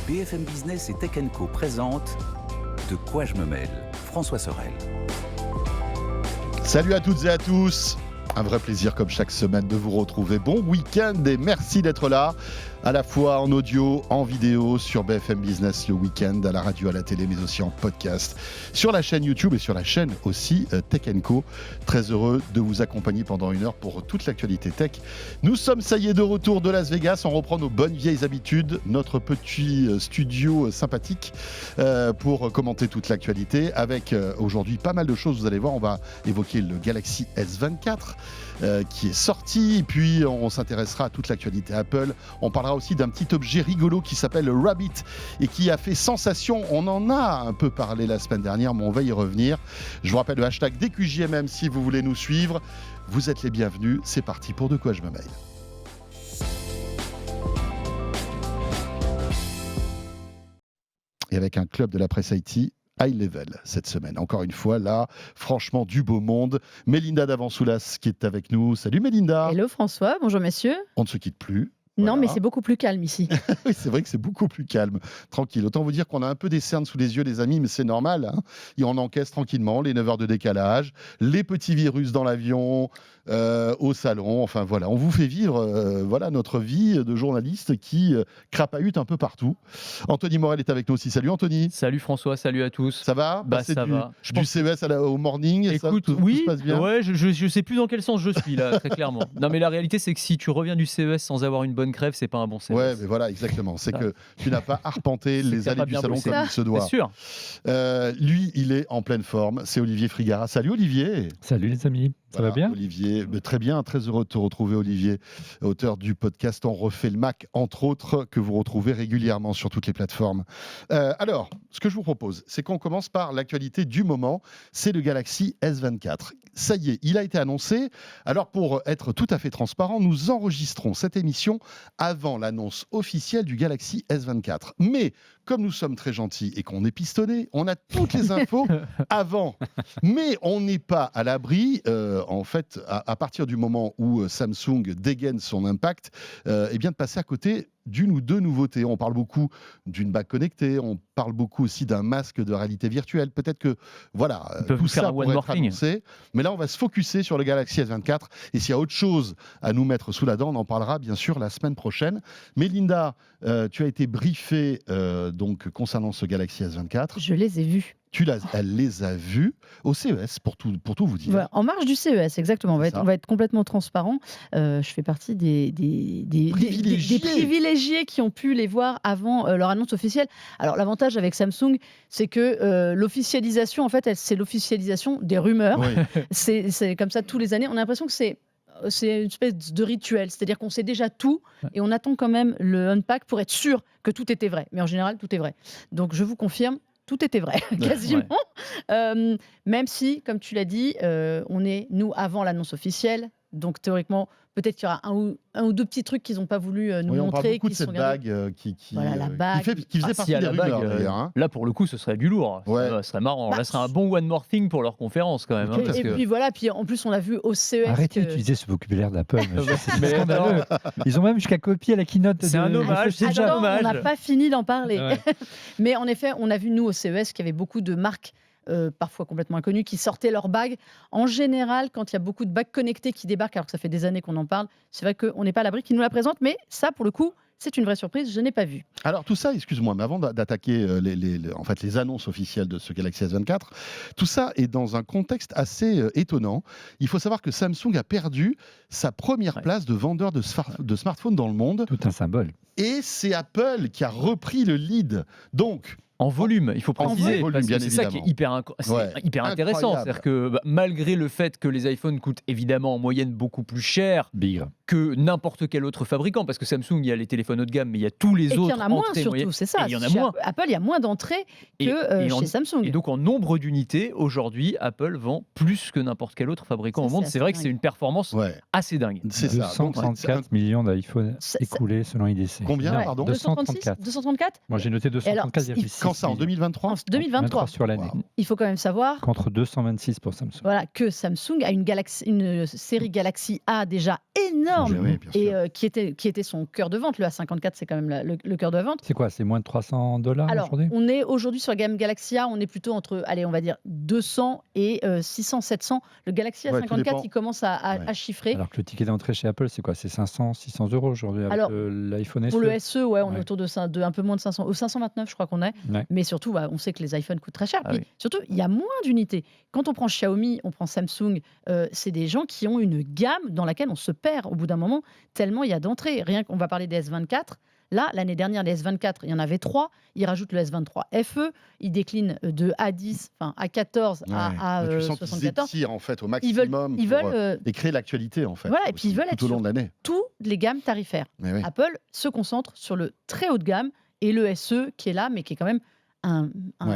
BFM Business et Tech Co présente De quoi je me mêle, François Sorel. Salut à toutes et à tous. Un vrai plaisir comme chaque semaine de vous retrouver. Bon week-end et merci d'être là, à la fois en audio, en vidéo, sur BFM Business le week-end, à la radio, à la télé, mais aussi en podcast, sur la chaîne YouTube et sur la chaîne aussi Tech Co. Très heureux de vous accompagner pendant une heure pour toute l'actualité tech. Nous sommes, ça y est, de retour de Las Vegas. On reprend nos bonnes vieilles habitudes, notre petit studio sympathique pour commenter toute l'actualité avec aujourd'hui pas mal de choses. Vous allez voir, on va évoquer le Galaxy S24 qui est sorti, puis on s'intéressera à toute l'actualité Apple. On parlera aussi d'un petit objet rigolo qui s'appelle le Rabbit et qui a fait sensation. On en a un peu parlé la semaine dernière, mais on va y revenir. Je vous rappelle le hashtag DQJMM si vous voulez nous suivre. Vous êtes les bienvenus. C'est parti pour De quoi je me mêle. Et avec un club de la presse IT high level cette semaine. Encore une fois, là, franchement, du beau monde. Mélinda Davansoulas qui est avec nous. Salut Mélinda. Hello François, bonjour messieurs. On ne se quitte plus. Non, Voilà. mais c'est beaucoup plus calme ici. Oui, c'est vrai que c'est beaucoup plus calme, tranquille. Autant vous dire qu'on a un peu des cernes sous les yeux, les amis, mais c'est normal. Hein. Et on encaisse tranquillement les 9 heures de décalage, les petits virus dans l'avion, au salon. Enfin voilà, on vous fait vivre voilà, notre vie de journaliste qui crapahute un peu partout. Anthony Morel est avec nous aussi. Salut Anthony. Salut François, salut à tous. Ça va? Ça va. Du CES au morning. Écoute, tout oui, se passe bien. ouais, je sais plus dans quel sens je suis là, très clairement. Non, mais la réalité, c'est que si tu reviens du CES sans avoir une bonne crève, c'est pas un bon CES. Ouais, mais voilà, exactement. C'est que tu n'as pas arpenté les allées du salon comme il se doit. C'est sûr. Lui, il est en pleine forme. C'est Olivier Frigara. Salut Olivier. Salut les amis. Ça va bien? Olivier, très bien, très heureux de te retrouver Olivier, auteur du podcast On refait le Mac, entre autres, que vous retrouvez régulièrement sur toutes les plateformes. Alors, ce que je vous propose, c'est qu'on commence par l'actualité du moment, c'est le Galaxy S24. Ça y est, il a été annoncé. Alors, pour être tout à fait transparent, nous enregistrons cette émission avant l'annonce officielle du Galaxy S24. Mais, comme nous sommes très gentils et qu'on est pistonnés, on a toutes les infos avant. Mais on n'est pas à l'abri, en fait, à partir du moment où Samsung dégaine son impact, eh bien de passer à côté d'une ou deux nouveautés. On parle beaucoup d'une bague connectée, on parle beaucoup aussi d'un masque de réalité virtuelle. Peut-être que, voilà, tout ça pourrait être annoncé. Mais là, on va se focuser sur le Galaxy S24. Et s'il y a autre chose à nous mettre sous la dent, on en parlera bien sûr la semaine prochaine. Mélinda, tu as été briefée donc, concernant ce Galaxy S24. Je les ai vus. Elle les a vus au CES, pour tout vous dire. Voilà, en marge du CES, exactement. On va être complètement transparent. Je fais partie des privilégiés qui ont pu les voir avant leur annonce officielle. Alors, l'avantage avec Samsung, c'est que l'officialisation, en fait, c'est l'officialisation des rumeurs. Oui. C'est comme ça tous les années. On a l'impression que c'est une espèce de rituel, c'est-à-dire qu'on sait déjà tout et on attend quand même le unpack pour être sûr que tout était vrai. Mais en général, tout est vrai. Donc, je vous confirme, tout était vrai, quasiment. Ouais. Même si, comme tu l'as dit, on est, nous, avant l'annonce officielle. Donc, théoriquement, peut-être qu'il y aura un ou deux petits trucs qu'ils n'ont pas voulu nous montrer. On parle beaucoup de cette bague voilà, la bague. qui faisait partie des rumeurs, d'ailleurs. Hein. Là, pour le coup, ce serait du lourd. Ouais. Ça serait marrant. Là, ce serait un bon one more thing pour leur conférence, quand même. Hein, puis voilà, puis en plus, on l'a vu au CES. Arrêtez d'utiliser ce vocabulaire d'Apple. C'est scandaleux. Ils ont même jusqu'à copier la keynote. C'est un hommage. C'est déjà un hommage. On n'a pas fini d'en parler. Ouais. Mais en effet, on a vu, nous, au CES, qu'il y avait beaucoup de marques parfois complètement inconnues, qui sortaient leurs bagues. En général, quand il y a beaucoup de bagues connectées qui débarquent, alors que ça fait des années qu'on en parle, c'est vrai qu'on n'est pas à l'abri qu'ils nous la présentent, mais ça, pour le coup, c'est une vraie surprise, je n'ai pas vu. Alors tout ça, excuse-moi, mais avant d'attaquer les annonces officielles de ce Galaxy S24, tout ça est dans un contexte assez étonnant. Il faut savoir que Samsung a perdu sa première place de vendeur de smartphones dans le monde. Tout un symbole. Et c'est Apple qui a repris le lead. Donc, en volume, il faut préciser, parce que c'est ça qui est hyper intéressant. C'est-à-dire que malgré le fait que les iPhones coûtent évidemment en moyenne beaucoup plus cher que n'importe quel autre fabricant, parce que Samsung, il y a les téléphones haut de gamme, mais il y a tous les autres. Et il y en a moins surtout, c'est ça. Il y en a moins. Apple, il y a moins d'entrées que chez Samsung. Et donc en nombre d'unités, aujourd'hui, Apple vend plus que n'importe quel autre fabricant au monde. C'est vrai que c'est une performance assez dingue. C'est 234 millions d'iPhones écoulés selon IDC. Combien, pardon? 234. Moi, j'ai noté 234,6. Quand ça, en 2023 En 2023 sur l'année. Wow. Il faut quand même savoir contre 226 pour Samsung. Voilà, que Samsung a une série Galaxy A déjà énorme énorme oui, et qui était son cœur de vente. Le A54, c'est quand même le cœur de vente. C'est quoi? C'est moins de $300 Alors, aujourd'hui? on est aujourd'hui sur la gamme Galaxy A, on est plutôt entre, allez, on va dire 200 et 600, 700. Le Galaxy A54, il commence à chiffrer. Alors que le ticket d'entrée chez Apple, c'est quoi? C'est 500, 600 € aujourd'hui avec l'iPhone SE? Pour le SE, on est autour de un peu moins de 500, au 529, je crois qu'on est. Ouais. Mais surtout, on sait que les iPhones coûtent très cher. Ah Puis, oui. surtout, il y a moins d'unités. Quand on prend Xiaomi, on prend Samsung, c'est des gens qui ont une gamme dans laquelle on se perd au bout d'un moment, tellement il y a d'entrées. Rien qu'on va parler des S24. Là, l'année dernière, les S24, il y en avait 3. Ils rajoutent le S23 FE. Ils déclinent de A10, enfin A14 à tu sens 74. qu'ils étirent en fait au maximum Ils veulent et créer l'actualité en fait. Voilà, et puis ils veulent être tout au long sur de l'année. toutes les gammes tarifaires. Apple se concentre sur le très haut de gamme et le SE qui est là, mais qui est quand même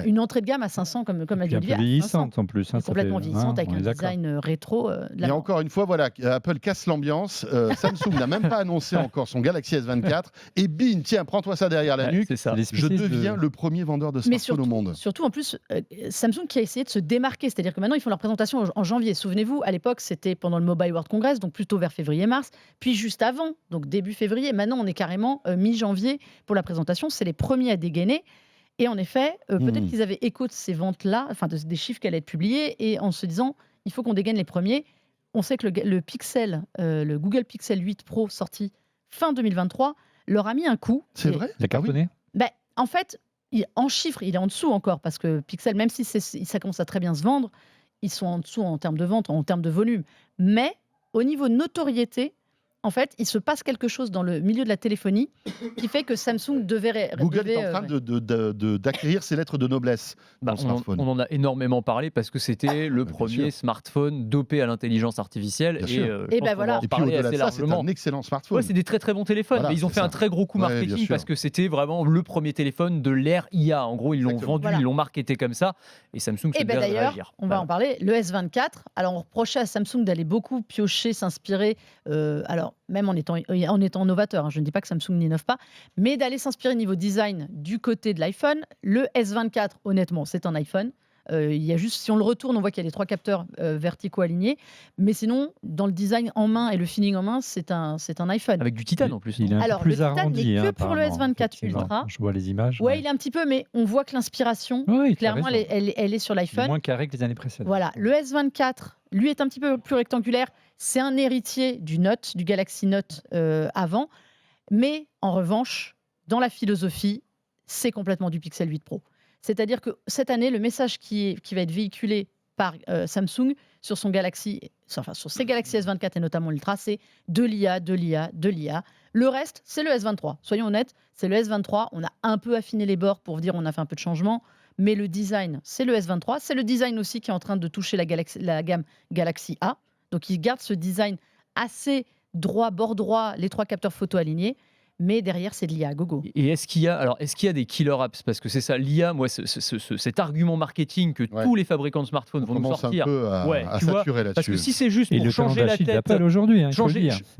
une entrée de gamme à 500, comme l'a dit Olivier. Vieillissante en plus. Complètement vieillissante, avec un design rétro. Et encore une fois, voilà, Apple casse l'ambiance. Samsung n'a même pas annoncé encore son Galaxy S24. Et bing, tiens, prends-toi ça derrière la nuque. C'est ça. Je deviens le premier vendeur de smartphones au monde. Surtout, en plus, Samsung qui a essayé de se démarquer. C'est-à-dire que maintenant, ils font leur présentation en janvier. Souvenez-vous, à l'époque, c'était pendant le Mobile World Congress, donc plutôt vers février-mars. Puis juste avant, donc début février. Maintenant, on est carrément mi-janvier pour la présentation. C'est les premiers à dégainer. Et en effet, peut-être qu'ils avaient écho de ces ventes-là, enfin des chiffres qui allaient être publiés, et en se disant, il faut qu'on dégaine les premiers. On sait que le Pixel, le Google Pixel 8 Pro sorti fin 2023, leur a mis un coup. C'est vrai? Il a cartonné? En fait, en chiffres, il est en dessous encore, parce que Pixel, même si ça commence à très bien se vendre, ils sont en dessous en termes de vente, en termes de volume. Mais au niveau notoriété, en fait, il se passe quelque chose dans le milieu de la téléphonie qui fait que Samsung devait... Google est en train d'acquérir ses lettres de noblesse dans le smartphone. On en a énormément parlé parce que c'était le premier smartphone dopé à l'intelligence artificielle. Et puis au-delà de ça, c'est un excellent smartphone. Ouais, c'est des très très bons téléphones. Voilà, mais ils ont fait un très gros coup marketing parce que c'était vraiment le premier téléphone de l'ère IA. En gros, ils l'ont vendu, ils l'ont marketé comme ça. Et Samsung s'est bien réagir. On va en parler. Le S24, alors on reprochait à Samsung d'aller beaucoup piocher, s'inspirer. Même en étant novateur, je ne dis pas que Samsung n'innove pas, mais d'aller s'inspirer niveau design du côté de l'iPhone. Le S24, honnêtement, c'est un iPhone. Il y a juste, si on le retourne, on voit qu'il y a les 3 capteurs verticaux alignés. Mais sinon, dans le design en main et le feeling en main, c'est un iPhone. Avec du titane en plus. Il est un peu plus arrondi. Le titane n'est que pour le S24 Ultra. Je vois les images. Ouais, il est un petit peu, mais on voit que l'inspiration, clairement, elle est sur l'iPhone. Moins carré que les années précédentes. Voilà, le S24, lui, est un petit peu plus rectangulaire. C'est un héritier du Galaxy Note avant. Mais en revanche, dans la philosophie, c'est complètement du Pixel 8 Pro. C'est-à-dire que cette année, le message qui va être véhiculé par Samsung sur son Galaxy, sur ses Galaxy S24 et notamment l'Ultra, c'est de l'IA, de l'IA, de l'IA. Le reste, c'est le S23. Soyons honnêtes, c'est le S23. On a un peu affiné les bords pour dire on a fait un peu de changement. Mais le design, c'est le S23. C'est le design aussi qui est en train de toucher la gamme Galaxy A. Donc, il garde ce design assez droit, bord droit, les 3 capteurs photo alignés. Mais derrière, c'est de l'IA, gogo. Et est-ce qu'il y a des killer apps? Parce que c'est ça, l'IA, moi, cet argument marketing que tous les fabricants de smartphones vont nous sortir. Un peu à saturer là-dessus. Parce que si c'est juste pour changer la tête d'Apple aujourd'hui,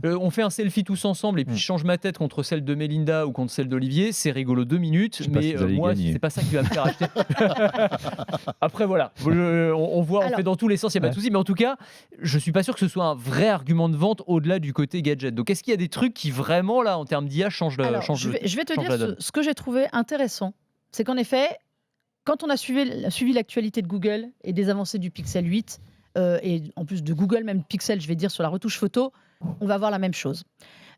on fait un selfie tous ensemble et puis je change ma tête contre celle de Melinda ou contre celle d'Olivier, c'est rigolo 2 minutes, mais moi, c'est pas ça qui va me faire acheter. Après, voilà, on voit, on fait dans tous les sens, il n'y a pas de souci, mais en tout cas, je suis pas sûr que ce soit un vrai argument de vente au-delà du côté gadget. Donc, est-ce qu'il y a des trucs qui vraiment, là, en termes d'IA, changent le... Je vais te dire ce que j'ai trouvé intéressant, c'est qu'en effet, quand on a suivi l'actualité de Google et des avancées du Pixel 8, et en plus de Google, même Pixel, je vais dire, sur la retouche photo, on va voir la même chose.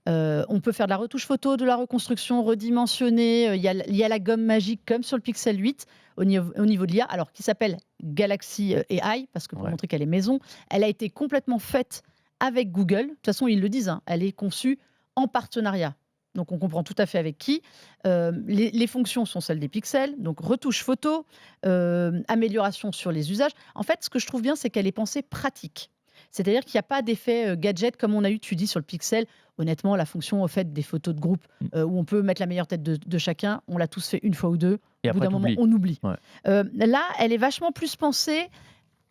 On peut faire de la retouche photo, de la reconstruction, redimensionner. Il y a la gomme magique comme sur le Pixel 8 au niveau de l'IA, alors qui s'appelle Galaxy AI, parce que pour montrer qu'elle est maison, elle a été complètement faite avec Google. De toute façon, ils le disent, elle est conçue en partenariat. Donc, on comprend tout à fait avec qui. Les fonctions sont celles des pixels. Donc, retouche photo, amélioration sur les usages. En fait, ce que je trouve bien, c'est qu'elle est pensée pratique. C'est-à-dire qu'il n'y a pas d'effet gadget comme on a eu, tu dis, sur le Pixel. Honnêtement, la fonction au fait des photos de groupe où on peut mettre la meilleure tête de chacun, on l'a tous fait une fois ou deux. Et au bout d'un moment, on oublie. Là, elle est vachement plus pensée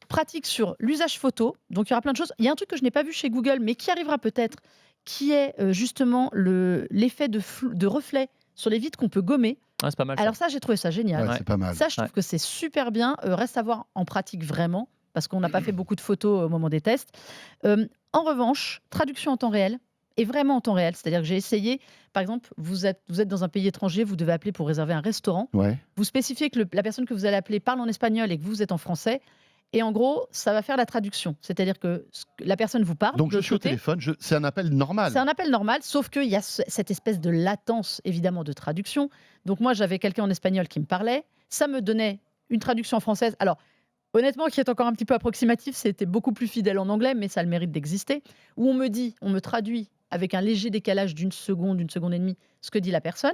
pratique sur l'usage photo. Donc, il y aura plein de choses. Il y a un truc que je n'ai pas vu chez Google, mais qui arrivera peut-être, qui est justement l'effet de reflet sur les vitres qu'on peut gommer. C'est pas mal. Alors ça, j'ai trouvé ça génial. C'est pas mal. Ça, je trouve que c'est super bien. Reste à voir en pratique vraiment, parce qu'on n'a pas fait beaucoup de photos au moment des tests. En revanche, traduction en temps réel, et vraiment en temps réel. C'est-à-dire que j'ai essayé, par exemple, vous êtes dans un pays étranger, vous devez appeler pour réserver un restaurant. Ouais. Vous spécifiez que la personne que vous allez appeler parle en espagnol et que vous êtes en français. Et en gros, ça va faire la traduction. C'est-à-dire que la personne vous parle. Donc je suis au téléphone, c'est un appel normal. C'est un appel normal, sauf qu'il y a cette espèce de latence, évidemment, de traduction. Donc moi, j'avais quelqu'un en espagnol qui me parlait. Ça me donnait une traduction en française. Alors, honnêtement, qui est encore un petit peu approximatif, c'était beaucoup plus fidèle en anglais, mais ça a le mérite d'exister. Où on me traduit avec un léger décalage d'une seconde et demie, ce que dit la personne.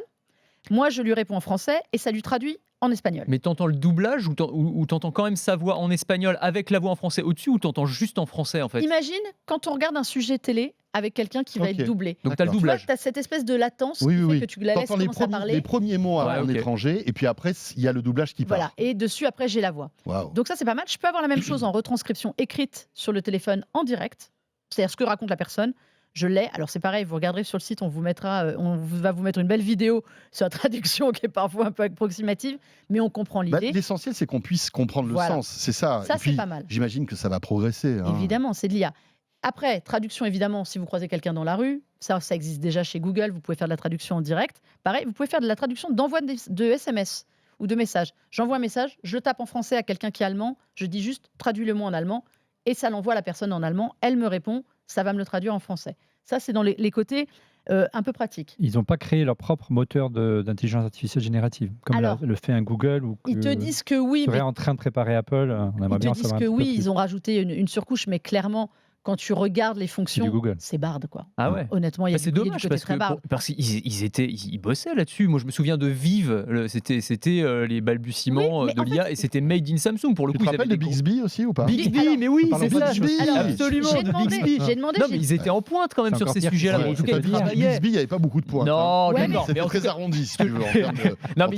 Moi, je lui réponds en français et ça lui traduit en espagnol. Mais t'entends le doublage ou t'entends quand même sa voix en espagnol avec la voix en français au-dessus ou t'entends juste en français en fait? Imagine quand on regarde un sujet télé avec quelqu'un qui va être doublé. Donc t'as le doublage. Tu as cette espèce de latence qui fait que tu la laisses commencer à parler. Les premiers mots en étranger et puis après il y a le doublage qui part. Voilà, et dessus après j'ai la voix. Wow. Donc ça c'est pas mal. Je peux avoir la même chose en retranscription écrite sur le téléphone en direct. C'est-à-dire ce que raconte la personne. Je l'ai. Alors c'est pareil, vous regarderez sur le site, on va vous mettre une belle vidéo sur la traduction qui est parfois un peu approximative, mais on comprend l'idée. L'essentiel, c'est qu'on puisse comprendre le sens. C'est ça. Ça, c'est pas mal. J'imagine que ça va progresser. Évidemment, c'est de l'IA. Après, traduction, évidemment, si vous croisez quelqu'un dans la rue, ça existe déjà chez Google, vous pouvez faire de la traduction en direct. Pareil, vous pouvez faire de la traduction d'envoi de SMS ou de messages. J'envoie un message, je tape en français à quelqu'un qui est allemand, je dis juste « traduis-le-moi en allemand » et ça l'envoie à la personne en allemand, elle me répond, ça va me le traduire en français. Ça, c'est dans les côtés un peu pratiques. Ils n'ont pas créé leur propre moteur d'intelligence artificielle générative, comme le fait un Google ou ils te disent que oui, serait en train de préparer Apple. On aimerait bien en savoir un petit peu plus. Ils te disent que oui, ils ont rajouté une surcouche, mais clairement, quand tu regardes les fonctions, c'est Bard, quoi. Ah ouais. Honnêtement, il y a c'est dommage parce qu'ils bossaient là-dessus. Moi, je me souviens de Vive. C'était les balbutiements de l'IA et c'était made in Samsung pour le coup. Tu te rappelles de Bixby aussi ou pas? Bixby, mais oui, c'est ça. Absolument. J'ai demandé. Non, mais ils étaient en pointe quand même sur ces sujets-là. En tout cas, ils travaillaient. Bixby, il n'y avait pas beaucoup de points. Non, c'était très arrondi, si tu veux. Non, mais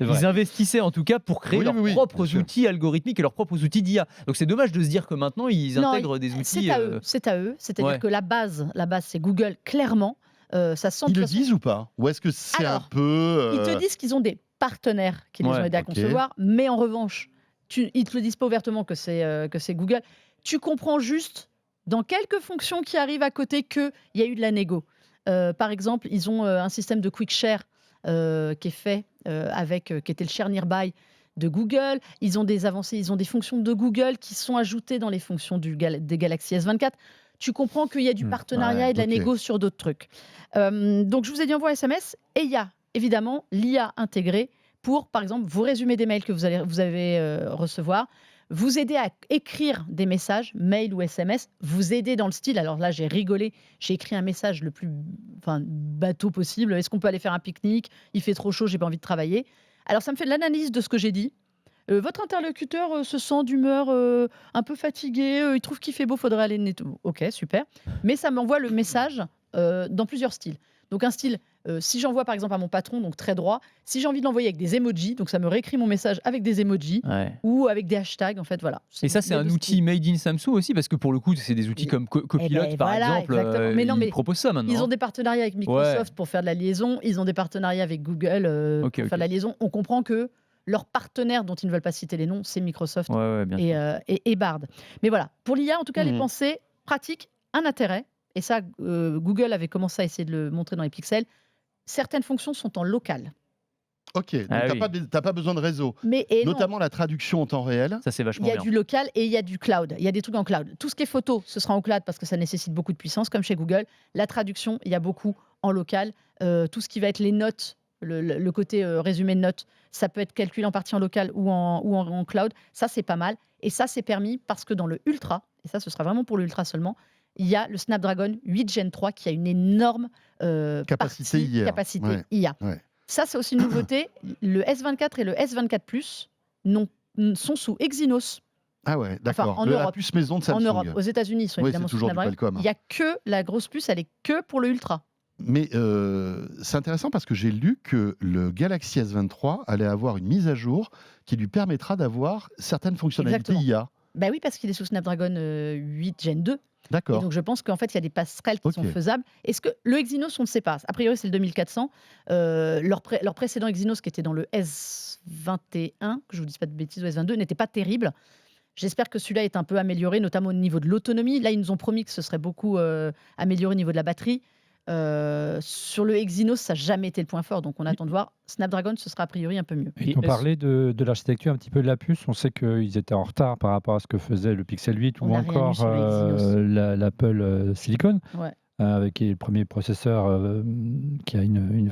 ils investissaient en tout cas pour créer leurs propres outils algorithmiques et leurs propres outils d'IA. Donc c'est dommage de se dire que maintenant ils intègrent des outils. C'est à eux. C'est-à-dire que la base, c'est Google, clairement. Ça sent ils le disent ou pas? Ou est-ce que c'est un peu... Ils te disent qu'ils ont des partenaires qui les ont aidés à concevoir, mais en revanche, ils ne te le disent pas ouvertement que c'est Google. Tu comprends juste, dans quelques fonctions qui arrivent à côté, qu'il y a eu de la négo. Par exemple, ils ont un système de quick share qui est fait qui était le Share Nearby de Google, ils ont des avancées, ils ont des fonctions de Google qui sont ajoutées dans les fonctions des Galaxy S24. Tu comprends qu'il y a du partenariat et de la négo sur d'autres trucs. Donc, je vous ai dit envoie SMS et il y a évidemment l'IA intégrée pour, par exemple, vous résumer des mails que vous allez recevoir, vous aider à écrire des messages, mail ou SMS, vous aider dans le style. Alors là, j'ai rigolé, j'ai écrit un message le plus bateau possible. Est-ce qu'on peut aller faire un pique-nique? Il fait trop chaud, j'ai pas envie de travailler. Alors, ça me fait de l'analyse de ce que j'ai dit. Votre interlocuteur se sent d'humeur un peu fatigué, il trouve qu'il fait beau, faudrait aller nettoyer. Ok, super. Mais ça m'envoie le message dans plusieurs styles. Donc un style, si j'envoie par exemple à mon patron, donc très droit, si j'ai envie de l'envoyer avec des emojis, donc ça me réécrit mon message avec des emojis ou avec des hashtags, en fait, voilà. Et ça, c'est un outil made in Samsung aussi, parce que pour le coup, c'est des outils comme Copilot, par exemple, ils proposent ça maintenant. Ils ont des partenariats avec Microsoft pour faire de la liaison, ils ont des partenariats avec Google pour faire de la liaison. On comprend que leur partenaire, dont ils ne veulent pas citer les noms, c'est Microsoft et Bard. Mais voilà, pour l'IA, en tout cas, les pensées pratiques, un intérêt. Et ça, Google avait commencé à essayer de le montrer dans les pixels. Certaines fonctions sont en local. Ok, donc tu n'as pas besoin de réseau. Notamment la traduction en temps réel. Ça, c'est vachement bien. Il y a du local et il y a du cloud. Il y a des trucs en cloud. Tout ce qui est photo, ce sera en cloud parce que ça nécessite beaucoup de puissance, comme chez Google. La traduction, il y a beaucoup en local. Tout ce qui va être les notes, le côté résumé de notes, ça peut être calculé en partie en local ou en cloud. Ça, c'est pas mal. Et ça, c'est permis parce que dans le Ultra, et ça, ce sera vraiment pour le Ultra seulement, il y a le Snapdragon 8 Gen 3 qui a une énorme capacité IA. Ouais. Ça, c'est aussi une nouveauté. Le S24 et le S24 Plus sont sous Exynos. Ah ouais, d'accord. En Europe, la puce maison de Samsung. En Europe, aux États-Unis, ils sont évidemment sous Snapdragon. Il n'y a que la grosse puce, elle est que pour le Ultra. Mais c'est intéressant parce que j'ai lu que le Galaxy S23 allait avoir une mise à jour qui lui permettra d'avoir certaines fonctionnalités IA. Bah oui, parce qu'il est sous Snapdragon 8 Gen 2. D'accord. Et donc je pense qu'en fait, il y a des passerelles qui sont faisables. Est-ce que le Exynos, on ne sait pas. A priori, c'est le 2400. Leur précédent Exynos, qui était dans le S21, que je ne vous dise pas de bêtises, ou S22, n'était pas terrible. J'espère que celui-là est un peu amélioré, notamment au niveau de l'autonomie. Là, ils nous ont promis que ce serait beaucoup amélioré au niveau de la batterie. Sur le Exynos, ça n'a jamais été le point fort, donc on attend de voir. Snapdragon, ce sera a priori un peu mieux. Ils ont parlé de l'architecture, un petit peu de la puce. On sait qu'ils étaient en retard par rapport à ce que faisait le Pixel 8 ou encore l'Apple Silicon. Ouais. Avec le premier processeur qui a une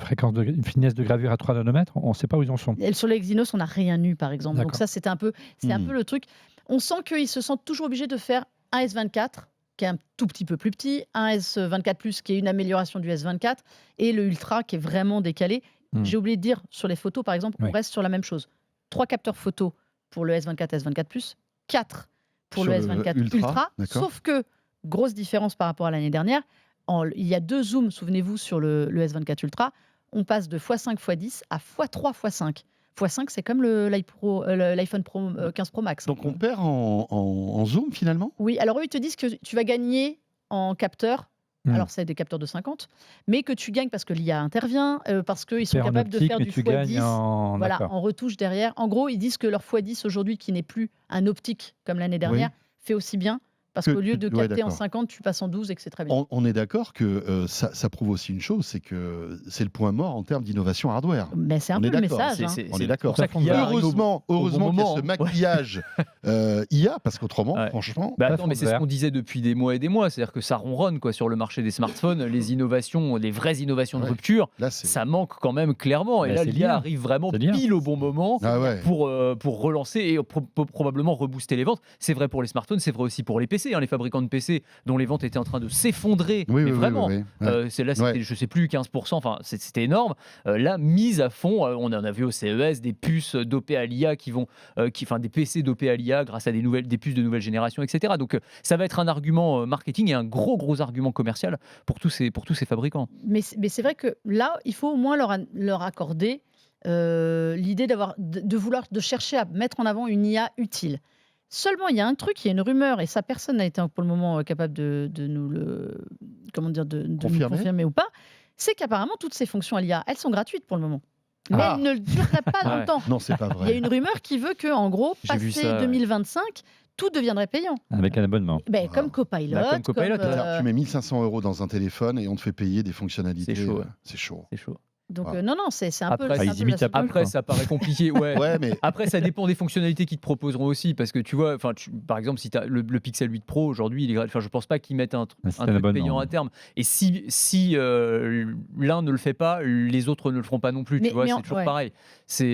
finesse de gravure à 3 nanomètres. On ne sait pas où ils en sont. Et sur les Exynos, on n'a rien eu, par exemple. D'accord. Donc ça, c'est un peu le truc. On sent qu'ils se sentent toujours obligés de faire un S24, qui est un tout petit peu plus petit, un S24+, qui est une amélioration du S24, et le Ultra, qui est vraiment décalé. J'ai oublié de dire, sur les photos, par exemple, on reste sur la même chose. 3 capteurs photo pour le S24, S24+, 4 pour sur le S24 Ultra. Sauf que, grosse différence par rapport à l'année dernière, il y a 2 zooms, souvenez-vous, sur le S24 Ultra. On passe de x5, x10 à x3, x5. x5, c'est comme l'iPhone 15 Pro Max. Donc on perd en zoom finalement ? Oui, alors eux, ils te disent que tu vas gagner en capteurs. Alors, c'est des capteurs de 50, mais que tu gagnes parce que l'IA intervient, parce qu'ils sont capables de faire du x10 en retouche derrière. En gros, ils disent que leur x10 aujourd'hui, qui n'est plus un optique comme l'année dernière, fait aussi bien. Parce qu'au lieu de capter en 50, tu passes en 12 et que c'est très bien. On est d'accord que ça prouve aussi une chose, c'est que c'est le point mort en termes d'innovation hardware. Mais c'est un peu le message. On est d'accord. Heureusement qu'il y a ce maquillage IA, parce qu'autrement, franchement... Attends, mais c'est ce qu'on disait depuis des mois et des mois. C'est-à-dire que ça ronronne sur le marché des smartphones. Les innovations, les vraies innovations de rupture, ça manque quand même clairement. Et là, l'IA arrive vraiment pile au bon moment pour relancer et probablement rebooster les ventes. C'est vrai pour les smartphones, c'est vrai aussi pour les PC. Les fabricants de PC dont les ventes étaient en train de s'effondrer, mais vraiment, c'était, je sais plus, 15%, enfin c'était énorme. Là, mise à fond, on en a vu au CES des puces dopées à l'IA des PC dopés à l'IA grâce à des puces de nouvelle génération, etc. Donc ça va être un argument marketing et un gros argument commercial pour tous ces fabricants. Mais c'est vrai que là, il faut au moins leur accorder l'idée de chercher à mettre en avant une IA utile. Seulement, il y a un truc, il y a une rumeur, et ça, personne n'a été pour le moment capable de nous le confirmer ou pas, c'est qu'apparemment, toutes ces fonctions à l'IA, elles sont gratuites pour le moment. Mais elles ne dureraient pas longtemps. Non, c'est pas vrai. Il y a une rumeur qui veut que, en gros, passé 2025, tout deviendrait payant. Avec un abonnement. Comme Copilot. Tu mets 1 500 € dans un téléphone et on te fait payer des fonctionnalités. C'est chaud. Donc non, c'est un peu... Après, ça paraît compliqué. Mais... Après, ça dépend des fonctionnalités qu'ils te proposeront aussi. Parce que tu vois, par exemple, si tu as le Pixel 8 Pro, aujourd'hui, je ne pense pas qu'ils mettent un truc payant à terme. Et si l'un ne le fait pas, les autres ne le feront pas non plus. C'est toujours pareil. C'est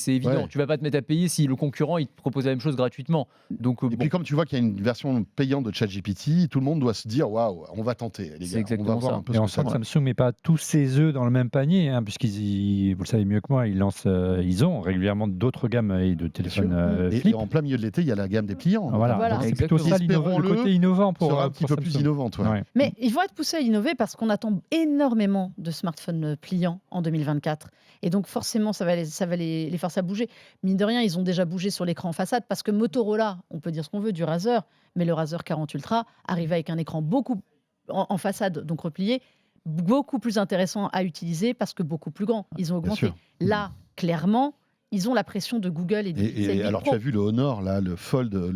évident. Tu ne vas pas te mettre à payer si le concurrent il te propose la même chose gratuitement. Donc, puis comme tu vois qu'il y a une version payante de ChatGPT, tout le monde doit se dire waouh, on va tenter. Les gars, on va voir un peu et on sent que Samsung met pas tous ses œufs dans le même panier, puisqu'ils, vous le savez mieux que moi, ils ont régulièrement d'autres gammes et de téléphones flip. Et en plein milieu de l'été, il y a la gamme des pliants. Voilà. C'est plutôt ça le côté innovant pour un petit peu plus innovant. Mais ils vont être poussés à innover parce qu'on attend énormément de smartphones pliants en 2024. Et donc forcément, ça va les forcer à bouger. Mine de rien, ils ont déjà bougé sur l'écran en façade parce que Motorola, on peut dire ce qu'on veut du Razr, mais le Razr 40 Ultra arrive avec un écran beaucoup en façade, donc replié, beaucoup plus intéressant à utiliser parce que beaucoup plus grand. Ils ont augmenté. Là, clairement, ils ont la pression de Google et du Pixel 8 alors Pro. Tu as vu le Honor là, le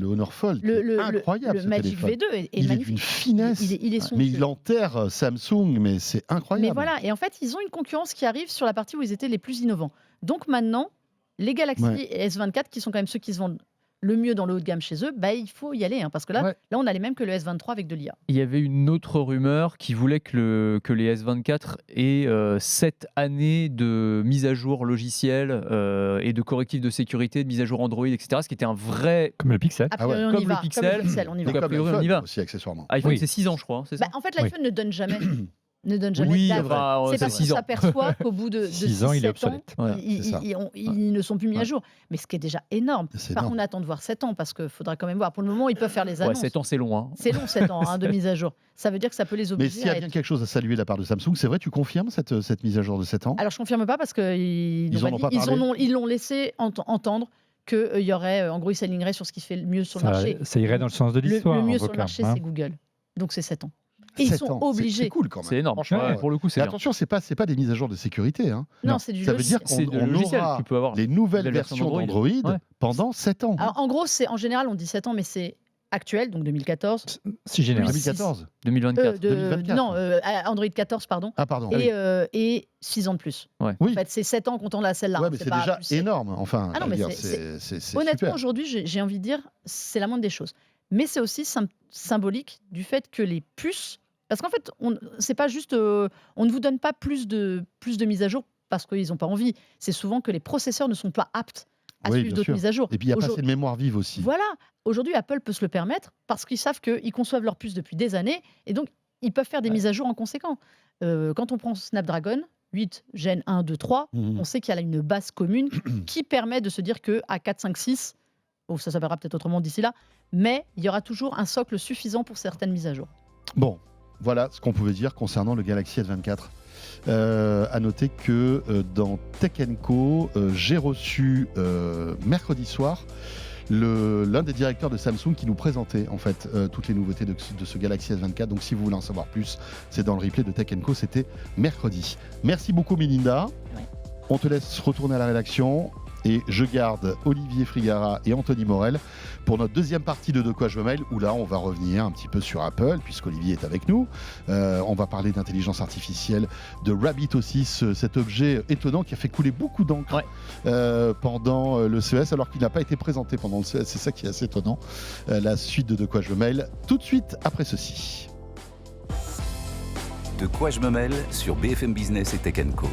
Honor Fold, incroyable. Le Magic V2 est magnifique. Est d'une finesse. Il est mais il enterre Samsung, mais c'est incroyable. Mais voilà, et en fait, ils ont une concurrence qui arrive sur la partie où ils étaient les plus innovants. Donc maintenant, les Galaxy S24, qui sont quand même ceux qui se vendent le mieux dans le haut de gamme chez eux, il faut y aller, parce que là, on a les mêmes que le S23 avec de l'IA. Il y avait une autre rumeur qui voulait que les S24 aient 7 années de mise à jour logicielle et de correctifs de sécurité, de mise à jour Android, etc. Ce qui était un vrai... Comme le Pixel. Comme le Pixel, on y va. Donc a priori, on y va. Aussi accessoirement. iPhone, c'est 6 ans, je crois. C'est ça en fait, l'iPhone ne donne jamais... de date. C'est parce qu'on s'aperçoit qu'au bout de 6 ans, il est obsolète. Ils ne sont plus mis à jour. Mais ce qui est déjà énorme. Par contre, on attend de voir 7 ans parce qu'il faudra quand même voir. Pour le moment, ils peuvent faire les annonces. 7 ans, c'est long. C'est long, 7 ans de mise à jour. Ça veut dire que ça peut les obliger. Mais s'il y a bien quelque chose à saluer de la part de Samsung, c'est vrai, tu confirmes cette mise à jour de 7 ans ? Alors, je ne confirme pas parce qu'ils l'ont laissé entendre qu'il y aurait, en gros, ils s'aligneraient sur ce qui se fait le mieux sur le marché. Ça irait dans le sens de l'histoire. Le mieux sur le marché, c'est Google. Donc, c'est 7 ans. Et ils sont obligés. C'est cool quand même. C'est énorme. Franchement, pour le coup, c'est attention, c'est pas des mises à jour de sécurité. Hein. Non, c'est du Ça veut dire qu'on aura tu peux avoir les nouvelles versions d'Android pendant 7 ans. Alors, en gros, en général, on dit 7 ans, mais c'est actuel, donc 2014. Si général. 2014 2024. 2024. Non, Android 14, pardon. Ah, pardon. Et 6 ans de plus. Oui. En fait, c'est 7 ans comptant la celle-là. Ouais, mais c'est déjà énorme. Enfin, c'est honnêtement, aujourd'hui, j'ai envie de dire, c'est la moindre des choses. Mais c'est aussi symbolique du fait que les puces. Parce qu'en fait, c'est pas juste. On ne vous donne pas plus de mises à jour parce qu'ils n'ont pas envie. C'est souvent que les processeurs ne sont pas aptes à suivre d'autres mises à jour. Et puis il y a pas assez de mémoire vive aussi. Voilà. Aujourd'hui, Apple peut se le permettre parce qu'ils savent qu'ils conçoivent leurs puces depuis des années et donc ils peuvent faire des mises à jour en conséquent. Quand on prend Snapdragon 8 Gen 1, 2, 3, on sait qu'il y a là une base commune qui permet de se dire qu'à 4, 5, 6, ça s'appellera peut-être autrement d'ici là, mais il y aura toujours un socle suffisant pour certaines mises à jour. Bon, voilà ce qu'on pouvait dire concernant le Galaxy S24. À noter que dans Tech & Co, j'ai reçu mercredi soir l'un des directeurs de Samsung qui nous présentait en fait toutes les nouveautés de ce Galaxy S24. Donc si vous voulez en savoir plus, c'est dans le replay de Tech & Co, c'était mercredi. Merci beaucoup Melinda. Ouais. On te laisse retourner à la rédaction. Et je garde Olivier Frigara et Anthony Morel pour notre deuxième partie de quoi je me mêle, où là on va revenir un petit peu sur Apple, puisqu'Olivier est avec nous. On va parler d'intelligence artificielle, de Rabbit aussi, cet objet étonnant qui a fait couler beaucoup d'encre pendant le CES, alors qu'il n'a pas été présenté pendant le CES. C'est ça qui est assez étonnant. La suite de quoi je me mêle, tout de suite après ceci. De quoi je me mêle sur BFM Business et Tech & Co.